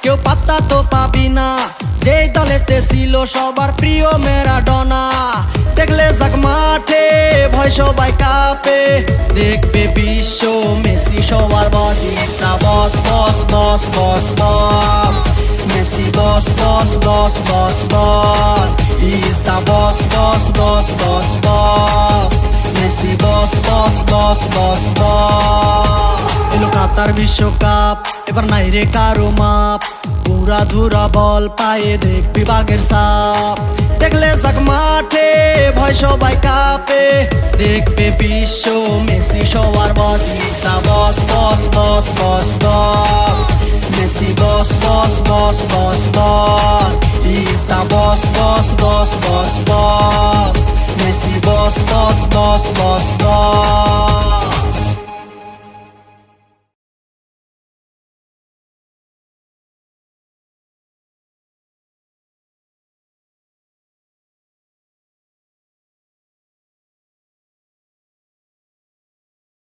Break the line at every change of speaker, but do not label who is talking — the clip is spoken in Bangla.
কেউ পাত্তা তো পাবি না, যেই দলেতে ছিল সবার প্রিয় ম্যারাডোনা। দেখলে যাক মাঠে ভয় সবাই কাঁপে, দেখবে বিশ্ব মেসি সবার boss. Is the boss boss boss boss boss, Messi boss boss boss boss boss. Is the boss boss boss boss boss, Messi boss boss boss boss boss. এলো কাতার বিশ্বকাপ, এবার নাই রে কারো মাপ, পুরা ধুরা বল পায়ে দেখবি বাঘের সাপ। দেখলে যাক মাঠে ভয় সবাই কাঁপে, দেখবে বিশ্ব মেসি সবার boss. Is the boss boss boss boss boss, Messi boss boss boss boss boss. Is the boss boss boss boss boss, Messi boss boss boss boss